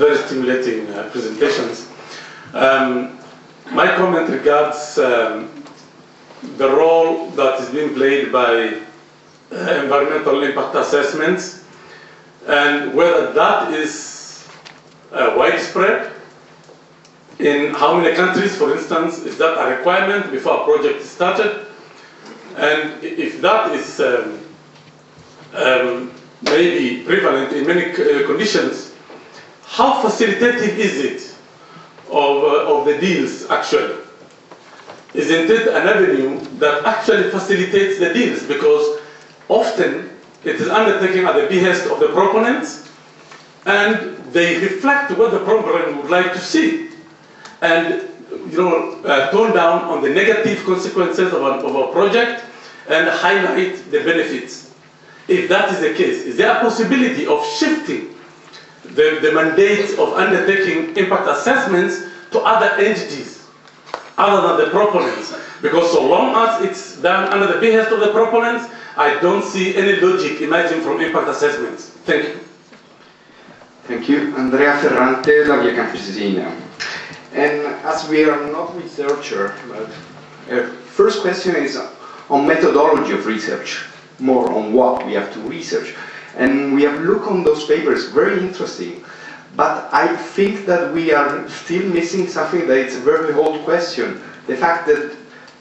very stimulating presentations. My comment regards the role that is being played by environmental impact assessments and whether that is widespread. In how many countries, for instance, is that a requirement before a project is started? And if that is maybe prevalent in many conditions, how facilitative is it of the deals actually? Isn't it an avenue that actually facilitates the deals? Because often it is undertaken at the behest of the proponents and they reflect what the proponent would like to see. And tone down on the negative consequences of a project and highlight the benefits. If that is the case, is there a possibility of shifting the mandate of undertaking impact assessments to other entities other than the proponents? Because so long as it's done under the behest of the proponents, I don't see any logic emerging from impact assessments. Thank you. Thank you. Andrea Ferrante, La Via Campesina. And as we are not researchers, but first question is on methodology of research, more on what we have to research. And we have looked on those papers, very interesting. But I think that we are still missing something that is a very old question. The fact that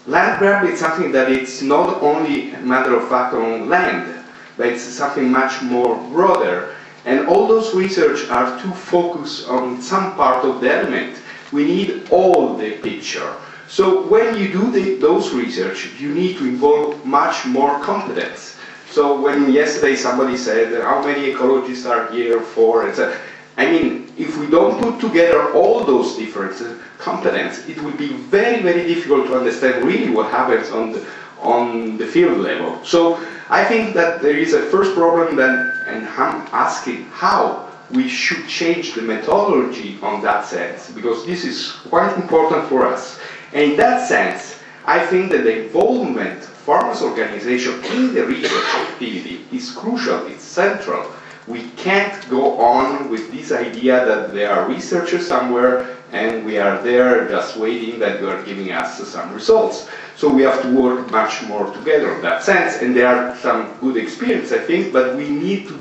land grab is something that it's not only a matter of fact on land, but it's something much more broader. And all those research are too focused on some part of the element. We need all the picture. So when you do those research, you need to involve much more competence. So when yesterday somebody said, how many ecologists are here for, etc. I mean, if we don't put together all those different competence, it will be very, very difficult to understand really what happens on the field level. So I think that there is a first problem then, and I'm asking how we should change the methodology on that sense, because this is quite important for us. And in that sense, I think that the involvement of farmers' organization in the research activity is crucial, it's central. We can't go on with this idea that there are researchers somewhere and we are there just waiting that you are giving us some results. So we have to work much more together in that sense, and there are some good experience, I think, but we need to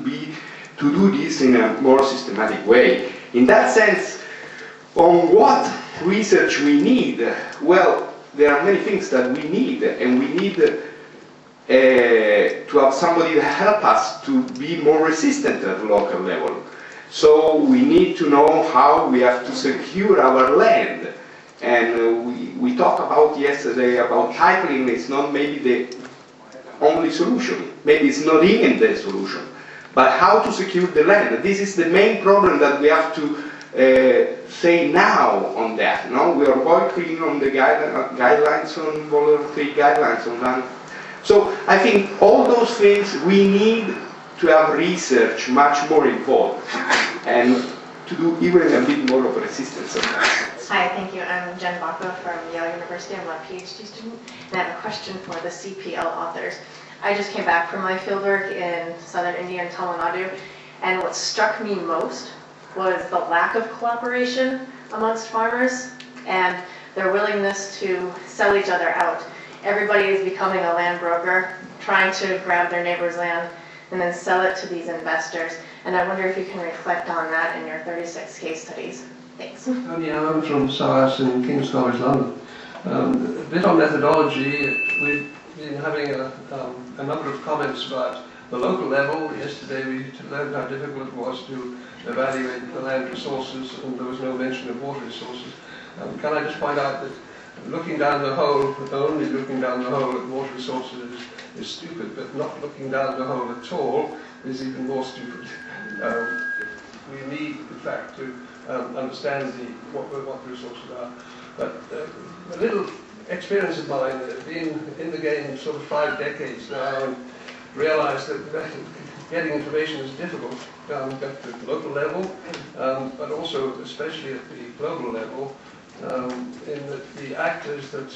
do this in a more systematic way. In that sense, on what research we need, well, there are many things that we need, and we need to have somebody to help us to be more resistant at the local level. So we need to know how we have to secure our land. And we talked about yesterday about titling. It's not maybe the only solution. Maybe it's not even the solution. But how to secure the land. This is the main problem that we have to say now on that. No? We are working on the guidelines on voluntary guidelines on land. So I think all those things we need to have research much more involved and to do even a bit more of resistance on that. Hi, thank you. I'm Jen Baca from Yale University. I'm a PhD student, and I have a question for the CPL authors. I just came back from my fieldwork in southern India and Tamil Nadu, and what struck me most was the lack of cooperation amongst farmers and their willingness to sell each other out. Everybody is becoming a land broker, trying to grab their neighbor's land and then sell it to these investors. And I wonder if you can reflect on that in your 36 case studies. Thanks. Tony Allen from SOAS in King's College London. A bit on methodology, we've been having a number of comments about the local level. Yesterday we learned how difficult it was to evaluate the land resources, and there was no mention of water resources. Can I just point out that looking down the hole, only looking down the hole at water resources is stupid, but not looking down the hole at all is even more stupid. We need, in fact, to understand what the resources are. But a little experience of mine, being in the game sort of 5 decades now, and realised that getting information is difficult at the local level, but also especially at the global level. In the actors that,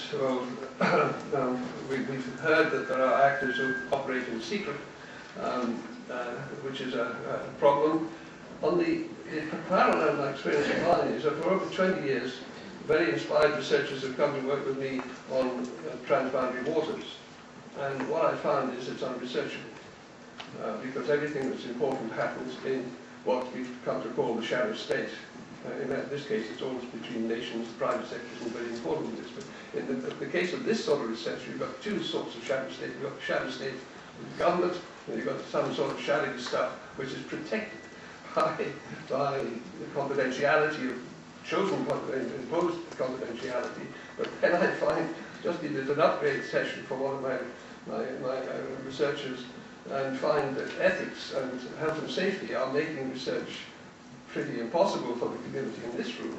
we've heard that there are actors who operate in secret, which is a problem. On the parallel my experience of mine is that for over 20 years, very inspired researchers have come to work with me on transboundary waters. And what I found is it's unresearchable, because everything that's important happens in what we've come to call the shadow state. In this case, it's always between nations, the private sector isn't very important in this, but in the case of this sort of research, you've got two sorts of shadow state. You've got the shadow state with the government, and you've got some sort of shadowy stuff which is protected by the confidentiality of chosen imposed confidentiality. But then I find, just did an upgrade session for one of my researchers, and find that ethics and health and safety are making research pretty impossible for the community in this room.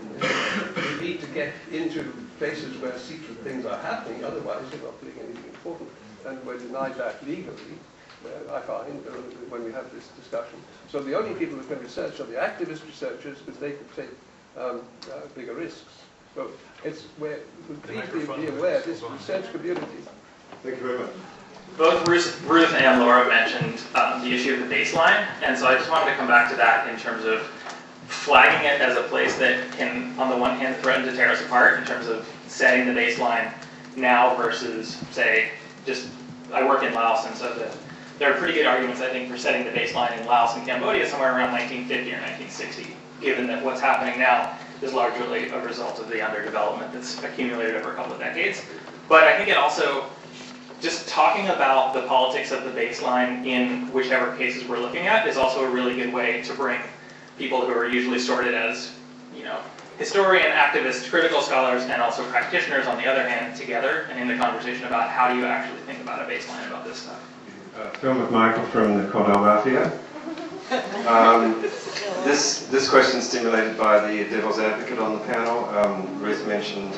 We need to get into places where secret things are happening, otherwise you're not doing anything important. And we're denied that legally, I find, when we have this discussion. So the only people who can research are the activist researchers, because they can take bigger risks. So please be aware of this research community. Thank you very much. Both Ruth and Laura mentioned the issue of the baseline, and so I just wanted to come back to that in terms of flagging it as a place that can, on the one hand, threaten to tear us apart in terms of setting the baseline now versus, say, I work in Laos, and so there are pretty good arguments, I think, for setting the baseline in Laos and Cambodia somewhere around 1950 or 1960, given that what's happening now is largely a result of the underdevelopment that's accumulated over a couple of decades. But I think it also, just talking about the politics of the baseline in whichever cases we're looking at is also a really good way to bring people who are usually sorted as, historian, activist, critical scholars, and also practitioners on the other hand together and in the conversation about how do you actually think about a baseline about this stuff. Phil McMichael from the Cornell Mafia. This question is stimulated by the devil's advocate on the panel. Ruth mentioned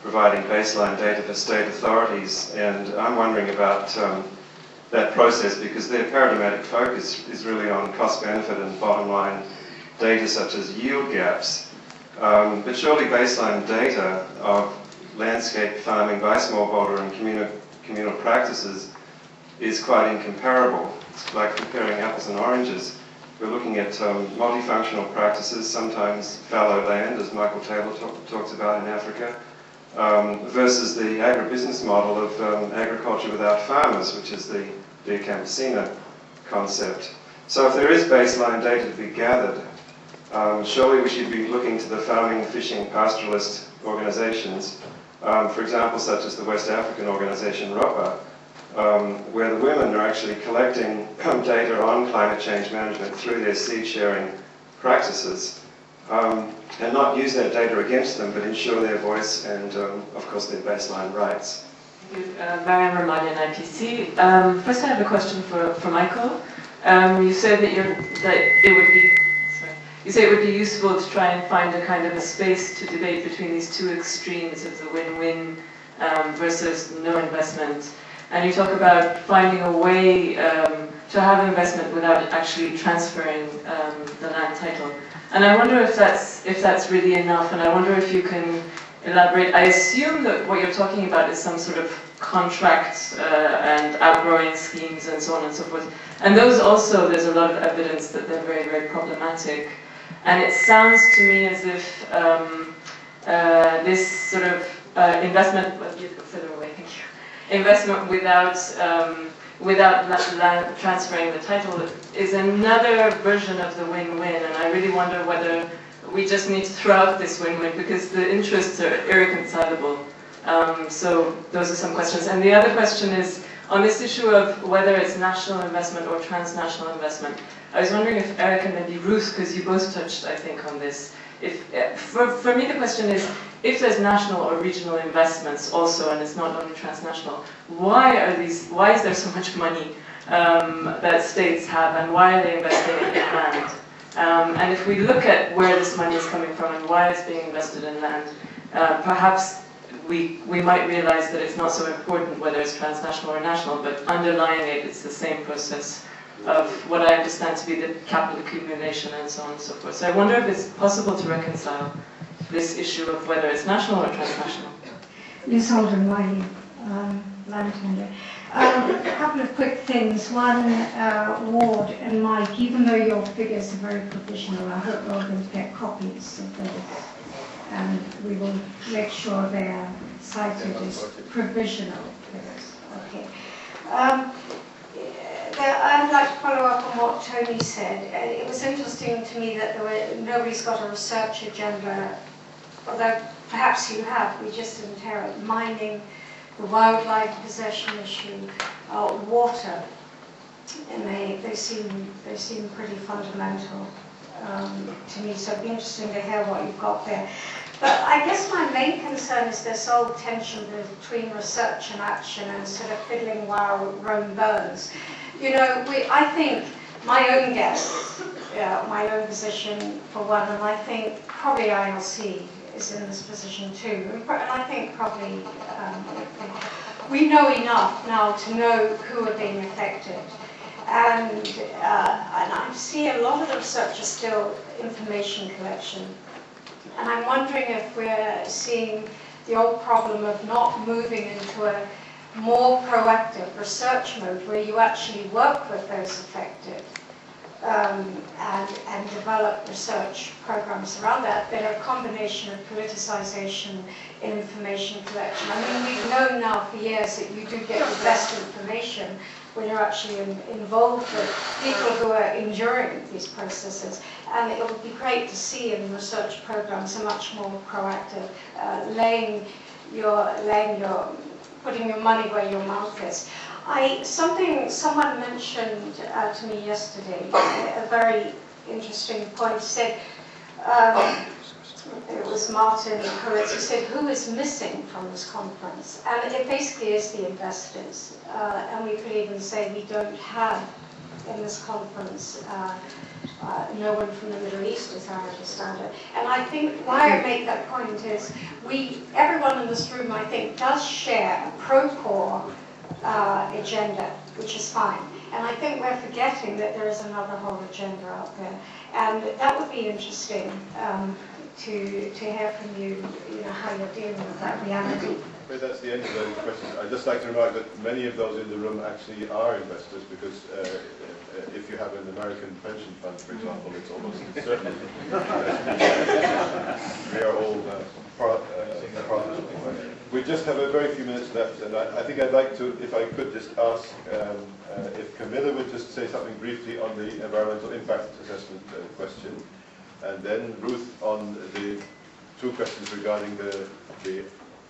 providing baseline data for state authorities, and I'm wondering about that process because their paradigmatic focus is really on cost-benefit and bottom-line data such as yield gaps. But surely baseline data of landscape farming by smallholder and communal practices is quite incomparable. It's like comparing apples and oranges. We're looking at multifunctional practices, sometimes fallow land, as Michael Taylor talks about in Africa, versus the agribusiness model of agriculture without farmers, which is the Via Campesina concept. So if there is baseline data to be gathered, surely we should be looking to the farming, fishing, pastoralist organizations, for example, such as the West African organization ROPA, where the women are actually collecting data on climate change management through their seed-sharing practices, and not use that data against them, but ensure their voice and, of course, their baseline rights. Thank you. Marianne Romani, IPC. First, I have a question for Michael. You said that it would be useful to try and find a kind of a space to debate between these two extremes of the win-win versus no investment. And you talk about finding a way to have investment without actually transferring the land title. And I wonder if that's really enough, and I wonder if you can elaborate. I assume that what you're talking about is some sort of contract and outgrowing schemes and so on and so forth. And those also, there's a lot of evidence that they're very, very problematic. And it sounds to me as if this sort of investment, you go further away, thank you. Investment without land transferring the title is another version of the win-win, and I really wonder whether we just need to throw out this win-win because the interests are irreconcilable. So those are some questions. And the other question is on this issue of whether it's national investment or transnational investment. I was wondering if Eric and maybe Ruth, because you both touched, I think, on this. For me, the question is, if there's national or regional investments also, and it's not only transnational, why is there so much money that states have, and why are they investing in land? And if we look at where this money is coming from and why it's being invested in land, perhaps we might realize that it's not so important whether it's transnational or national, but underlying it, it's the same process of what I understand to be the capital accumulation and so on and so forth. So I wonder if it's possible to reconcile this issue of whether it's national or transnational. Liz Holden, my land tender. A couple of quick things. One, Ward and Mike, even though your figures are very provisional, I hope we're all going to get copies of those. And we will make sure they are cited as provisional figures. Okay. I'd like to follow up on what Tony said. It was interesting to me that nobody's got a research agenda, although perhaps you have, we just didn't hear it. Mining, the wildlife possession issue, water, and they seem pretty fundamental to me. So it'd be interesting to hear what you've got there. But I guess my main concern is this old tension between research and action and sort of fiddling while Rome burns. You know, I think my own guess, my own position for one, and I think probably ILC is in this position too, and I think probably we know enough now to know who are being affected. And I see a lot of the research is still information collection. And I'm wondering if we're seeing the old problem of not moving into a more proactive research mode where you actually work with those affected and develop research programs around that are a combination of politicization and information collection. I mean, we've known now for years that you do get the best information when you're actually involved with people who are enduring these processes. And it would be great to see in research programs a much more proactive, putting your money where your mouth is. Someone mentioned to me yesterday a very interesting point. Said it was Martin Kurtz who said, "Who is missing from this conference?" And it basically is the investors. And we could even say we don't have in this conference no one from the Middle East, as I understand it. And I think why I make that point is everyone in this room, I think, does share a pro-core agenda, which is fine. And I think we're forgetting that there is another whole agenda out there. And that would be interesting to hear from you, how you're dealing with that reality. Well, that's the end of those questions. I'd just like to remark that many of those in the room actually are investors, because if you have an American pension fund, for example, it's almost certainly we are all we just have a very few minutes left, and I think I'd like to, if I could just ask if Camilla would just say something briefly on the environmental impact assessment question, and then Ruth on the two questions regarding the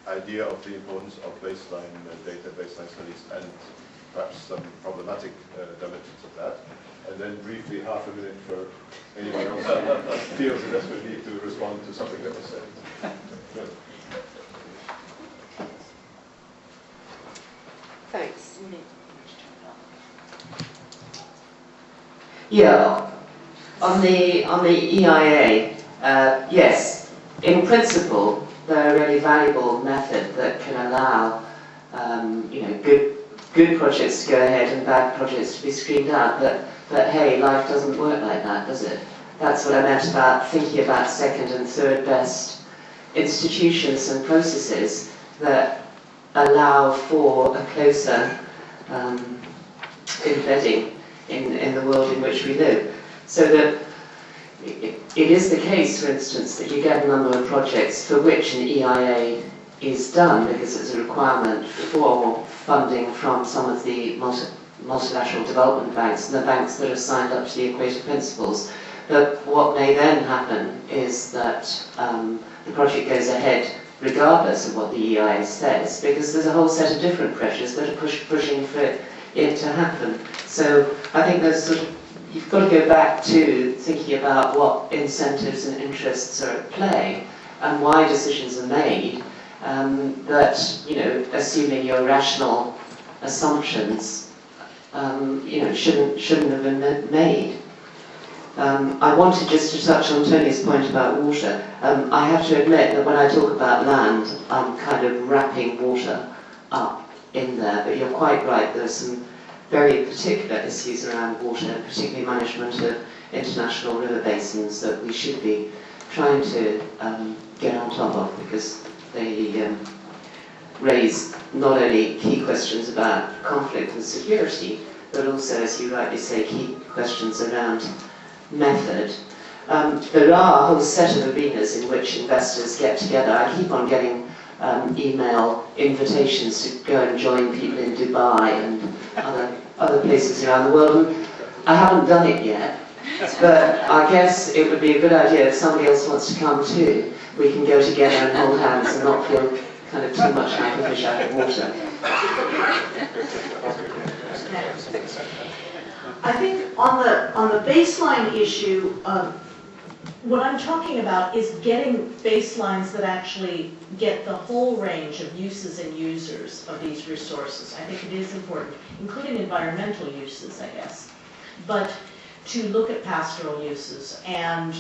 idea of the importance of baseline data, baseline studies, and perhaps some problematic dimensions of that. And then briefly, half a minute for anyone else who feels the desperate need to respond to something that was said. Good. Thanks. Yeah, on the EIA, yes, in principle, they're a really valuable method that can allow, good projects to go ahead and bad projects to be screened out. But hey, life doesn't work like that, does it? That's what I meant about thinking about second and third best institutions and processes that allow for a closer embedding in the world in which we live. So that it is the case, for instance, that you get a number of projects for which an EIA is done because it's a requirement for funding from some of the multilateral development banks and the banks that are signed up to the Equator Principles. But what may then happen is that the project goes ahead regardless of what the EIA says, because there's a whole set of different pressures that are pushing for it to happen. So I think there's you've got to go back to thinking about what incentives and interests are at play and why decisions are made that, assuming your rational assumptions, shouldn't have been made. I wanted just to touch on Tony's point about water. I have to admit that when I talk about land, I'm kind of wrapping water up in there, but you're quite right, there are some very particular issues around water, particularly management of international river basins, that we should be trying to get on top of, because they raise not only key questions about conflict and security, but also, as you rightly say, key questions around method. There are a whole set of arenas in which investors get together. I keep on getting email invitations to go and join people in Dubai and other places around the world. And I haven't done it yet, but I guess it would be a good idea if somebody else wants to come too. We can go together and hold hands and not feel kind of too much like a fish out of water. I think on the baseline issue, what I'm talking about is getting baselines that actually get the whole range of uses and users of these resources. I think it is important, including environmental uses, I guess, but to look at pastoral uses and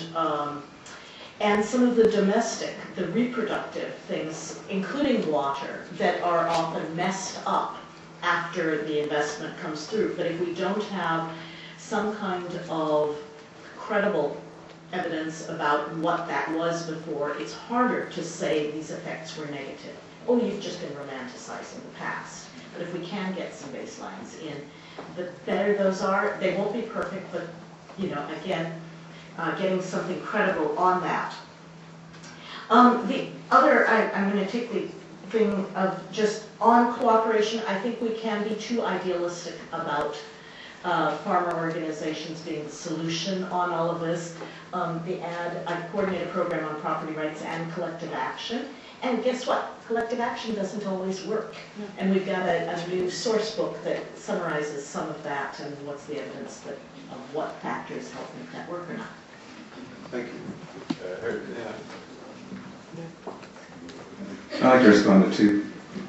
some of the domestic, the reproductive things, including water, that are often messed up after the investment comes through. But if we don't have some kind of credible evidence about what that was before, it's harder to say these effects were negative. Oh, you've just been romanticizing the past. But if we can get some baselines in, the better those are. They won't be perfect, but again, getting something credible on that. The other, I'm going to take the thing of just on cooperation. I think we can be too idealistic about farmer organizations being the solution on all of this. I coordinate a program on property rights and collective action. And guess what? Collective action doesn't always work. And we've got a new source book that summarizes some of that and what's the evidence of what factors help make that work or not. Thank you. I'd like to respond to two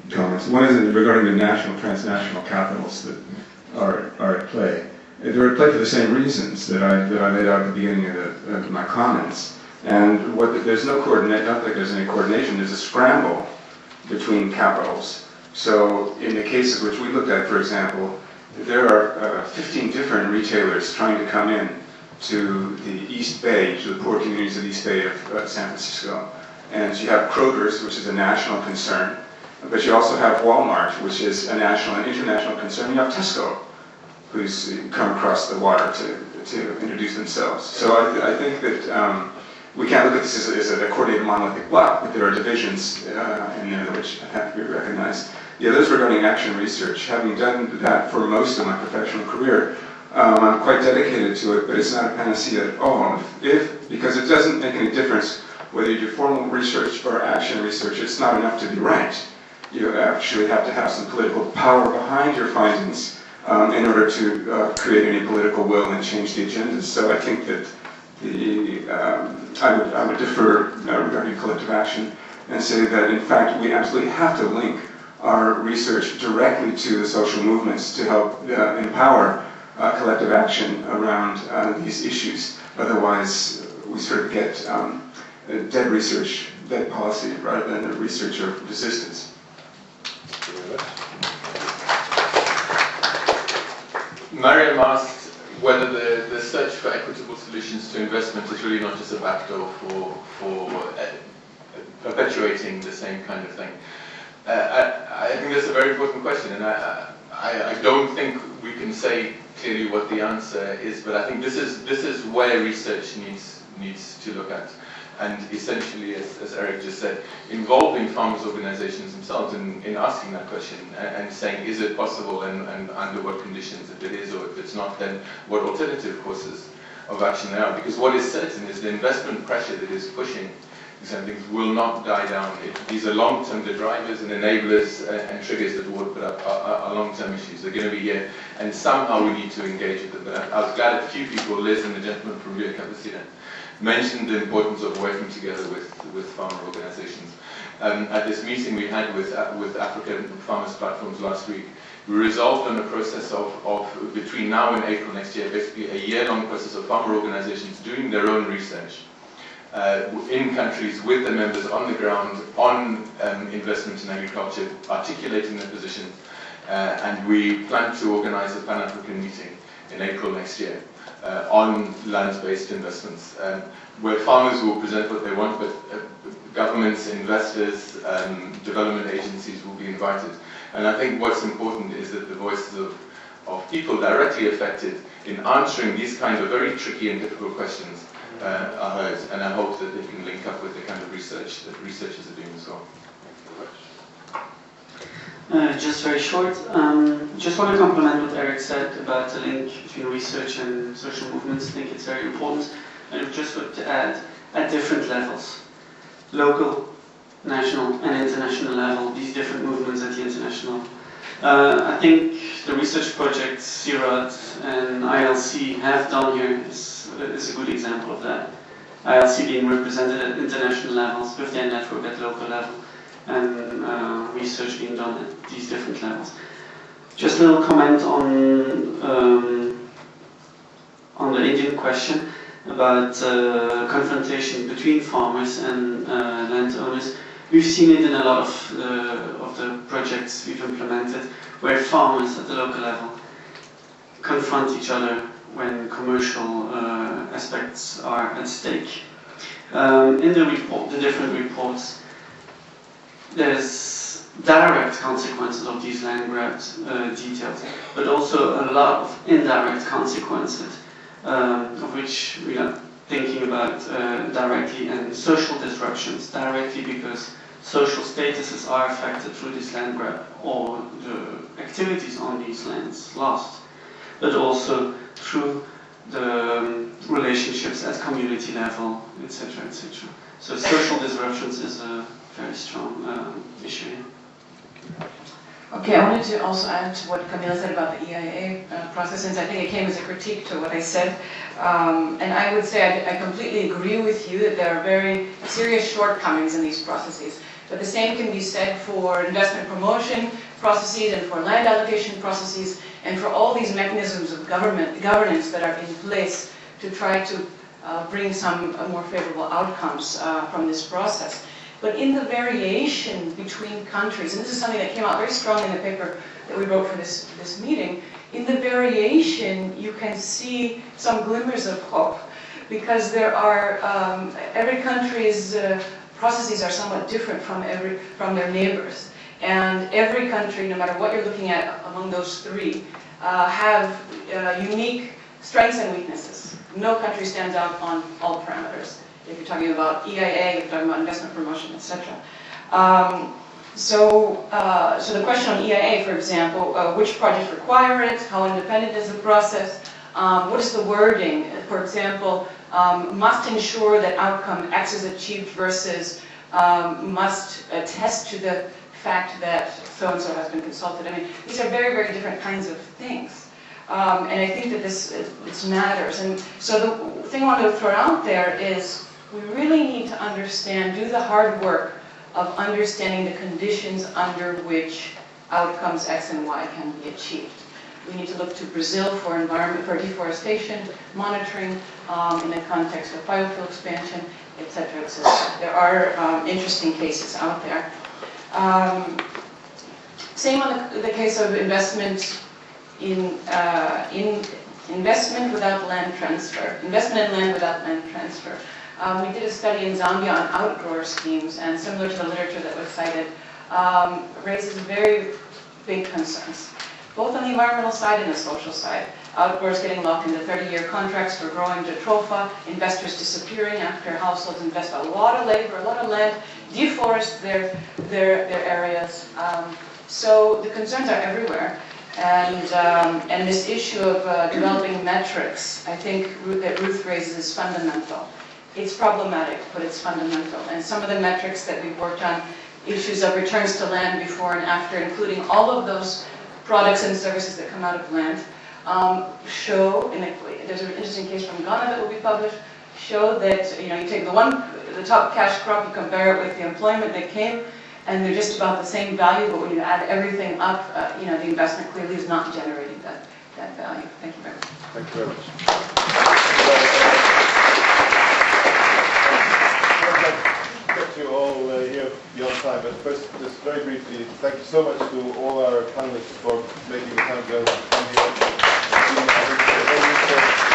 comments. One is regarding the national, transnational capitals that are at play. They're at play for the same reasons that I laid out at the beginning of my comments. And there's no coordination, not that there's any coordination, there's a scramble between capitals. So in the cases which we looked at, for example, there are 15 different retailers trying to come in to the East Bay, to the poor communities of the East Bay of San Francisco. And you have Kroger's, which is a national concern, but you also have Walmart, which is a national and international concern. You have Tesco, who's come across the water to introduce themselves. So I think that we can't look at this as a coordinated monolithic block, but there are divisions in there which have to be recognized. The others regarding action research. Having done that for most of my professional career, I'm quite dedicated to it, but it's not a panacea at all. Because it doesn't make any difference whether you do formal research or action research. It's not enough to be right. You actually have to have some political power behind your findings in order to create any political will and change the agendas. So I think that I would defer regarding collective action and say that in fact we absolutely have to link our research directly to the social movements to help empower collective action around these issues. Otherwise, we sort of get dead research, dead policy, rather than a research of resistance. Mariam asked whether the search for equitable solutions to investment is really not just a backdoor for perpetuating the same kind of thing. I think that's a very important question, and I don't think we can say clearly what the answer is, but I think this is where research needs to look at. And essentially, as Eric just said, involving farmers' organizations themselves in asking that question and saying, is it possible and under what conditions, if it is, or if it's not, then what alternative courses of action there are. Because what is certain is the investment pressure that is pushing these things will not die down. These are long-term, the drivers and enablers and triggers that would put up are long-term issues. They're going to be here, and somehow we need to engage with them. But I was glad a few people, Liz and the gentleman from Rio Capacita, mentioned the importance of working together with farmer organizations. At this meeting we had with African Farmers Platforms last week, we resolved on a process of between now and April next year, basically a year-long process of farmer organizations doing their own research in countries with the members on the ground on investment in agriculture, articulating their position, and we plan to organize a Pan-African meeting in April next year on land-based investments, where farmers will present what they want, but governments, investors, development agencies will be invited. And I think what's important is that the voices of people directly affected in answering these kinds of very tricky and difficult questions are heard. And I hope that they can link up with the kind of research that researchers are doing as well. Just very short. Just want to compliment what Eric said about the link between research and social movements. I think it's very important. And just want to add, at different levels, local, national, and international level, these different movements at the international. I think the research projects CIRAD and ILC have done here is a good example of that. ILC being represented at international levels with their network at local level, and research being done at these different levels. Just a little comment on the Indian question about confrontation between farmers and landowners. We've seen it in a lot of the projects we've implemented, where farmers at the local level confront each other when commercial aspects are at stake. In the different reports, there's direct consequences of these land grab details, but also a lot of indirect consequences, of which we are thinking about directly, and social disruptions directly because social statuses are affected through this land grab or the activities on these lands lost, but also through the relationships at community level, etc., etc. So social disruptions is a very strong issue. Okay, I wanted to also add to what Camilla said about the EIA process, since I think it came as a critique to what I said. And I would say I completely agree with you that there are very serious shortcomings in these processes. But the same can be said for investment promotion processes and for land allocation processes and for all these mechanisms of governance that are in place to try to bring some more favorable outcomes from this process. But in the variation between countries, and this is something that came out very strongly in the paper that we wrote for this meeting, in the variation you can see some glimmers of hope, because there are, every country's processes are somewhat different from their neighbors. And every country, no matter what you're looking at among those three, have unique strengths and weaknesses. No country stands out on all parameters. If you're talking about EIA, if you're talking about investment promotion, etc. So the question on EIA, for example, which projects require it, how independent is the process, what is the wording? For example, must ensure that outcome X is achieved versus must attest to the fact that so-and-so has been consulted. I mean, these are very, very different kinds of things. And I think that this matters. And so the thing I want to throw out there is we really need to understand, do the hard work of understanding the conditions under which outcomes X and Y can be achieved. We need to look to Brazil for deforestation, monitoring in the context of biofuel expansion, etc., etc. There are interesting cases out there. Same on the case of investment in investment without land transfer, investment in land without land transfer. We did a study in Zambia on outgrower schemes, and similar to the literature that was cited, raises very big concerns, both on the environmental side and the social side. Outgrowers getting locked into 30-year contracts for growing jatropha, investors disappearing after households invest a lot of labor, a lot of land, deforest their areas. So the concerns are everywhere. And this issue of developing metrics, I think that Ruth raises is fundamental. It's problematic, but it's fundamental. And some of the metrics that we've worked on, issues of returns to land before and after, including all of those products and services that come out of land, show, and there's an interesting case from Ghana that will be published, show that you take the top cash crop, you compare it with the employment that came, and they're just about the same value, but when you add everything up, the investment clearly is not generating that value. Thank you very much. Thank you very much. Get you all here beyond time, but first, just very briefly, thank you so much to all our panelists for making the time to come here.